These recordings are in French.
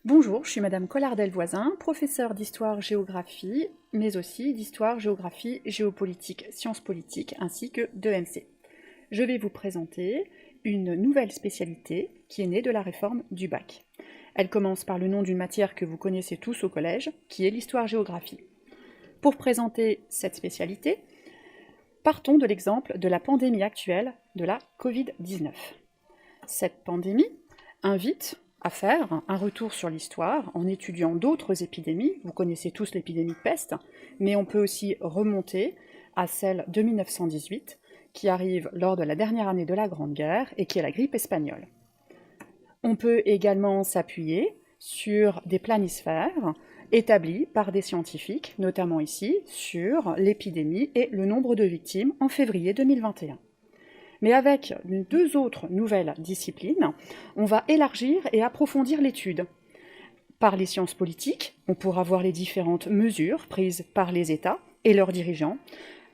Bonjour, je suis Madame Collardel-Voisin, professeure d'histoire-géographie, mais aussi d'histoire-géographie, géopolitique, sciences politiques, ainsi que d'EMC. Je vais vous présenter une nouvelle spécialité qui est née de la réforme du bac. Elle commence par le nom d'une matière que vous connaissez tous au collège, qui est l'histoire-géographie. Pour présenter cette spécialité, partons de l'exemple de la pandémie actuelle de la Covid-19. Cette pandémie invite à faire un retour sur l'histoire en étudiant d'autres épidémies. Vous connaissez tous l'épidémie de peste, mais on peut aussi remonter à celle de 1918, qui arrive lors de la dernière année de la Grande Guerre et qui est la grippe espagnole. On peut également s'appuyer sur des planisphères établis par des scientifiques, notamment ici, sur l'épidémie et le nombre de victimes en février 2021. Mais avec deux autres nouvelles disciplines, on va élargir et approfondir l'étude. Par les sciences politiques, on pourra voir les différentes mesures prises par les États et leurs dirigeants,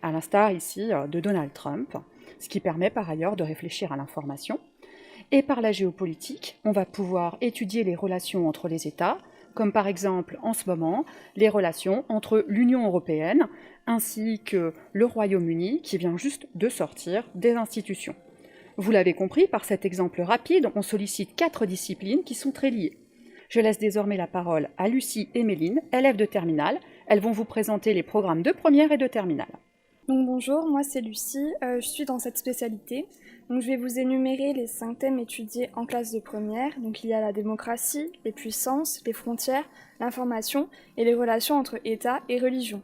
à l'instar ici de Donald Trump, ce qui permet par ailleurs de réfléchir à l'information. Et par la géopolitique, on va pouvoir étudier les relations entre les États, comme par exemple en ce moment les relations entre l'Union européenne ainsi que le Royaume-Uni qui vient juste de sortir des institutions. Vous l'avez compris, par cet exemple rapide, on sollicite 4 disciplines qui sont très liées. Je laisse désormais la parole à Lucie et Méline, élèves de terminale. Elles vont vous présenter les programmes de première et de terminale. Donc bonjour, moi c'est Lucie, je suis dans cette spécialité. Donc je vais vous énumérer les 5 thèmes étudiés en classe de première. Donc il y a la démocratie, les puissances, les frontières, l'information et les relations entre État et religion.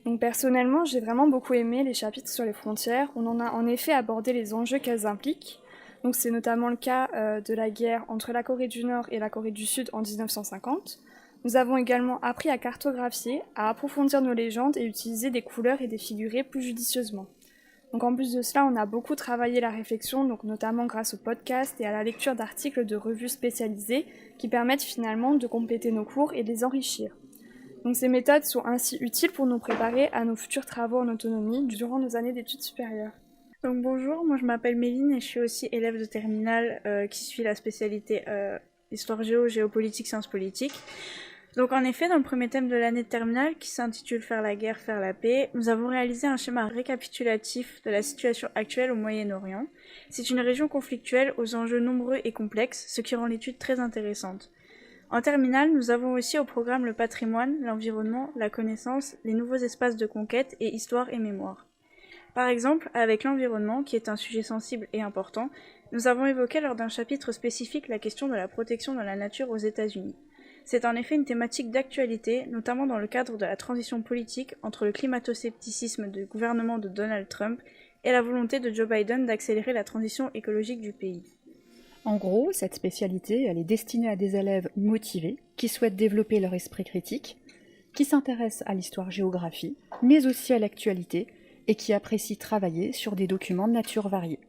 Donc personnellement, j'ai vraiment beaucoup aimé les chapitres sur les frontières. On en a en effet abordé les enjeux qu'elles impliquent. Donc c'est notamment le cas de la guerre entre la Corée du Nord et la Corée du Sud en 1950. Nous avons également appris à cartographier, à approfondir nos légendes et utiliser des couleurs et des figurés plus judicieusement. Donc en plus de cela, on a beaucoup travaillé la réflexion, donc notamment grâce au podcast et à la lecture d'articles de revues spécialisées qui permettent finalement de compléter nos cours et de les enrichir. Donc ces méthodes sont ainsi utiles pour nous préparer à nos futurs travaux en autonomie durant nos années d'études supérieures. Donc bonjour, moi je m'appelle Méline et je suis aussi élève de terminale qui suit la spécialité Histoire géo, géopolitique, sciences politiques. Donc en effet, dans le premier thème de l'année de terminale, qui s'intitule Faire la guerre, faire la paix, nous avons réalisé un schéma récapitulatif de la situation actuelle au Moyen-Orient. C'est une région conflictuelle aux enjeux nombreux et complexes, ce qui rend l'étude très intéressante. En terminale, nous avons aussi au programme le patrimoine, l'environnement, la connaissance, les nouveaux espaces de conquête et histoire et mémoire. Par exemple, avec l'environnement, qui est un sujet sensible et important, nous avons évoqué lors d'un chapitre spécifique la question de la protection de la nature aux États-Unis. C'est en effet une thématique d'actualité, notamment dans le cadre de la transition politique entre le climato-scepticisme du gouvernement de Donald Trump et la volonté de Joe Biden d'accélérer la transition écologique du pays. En gros, cette spécialité, elle est destinée à des élèves motivés, qui souhaitent développer leur esprit critique, qui s'intéressent à l'histoire-géographie, mais aussi à l'actualité, et qui apprécient travailler sur des documents de nature variée.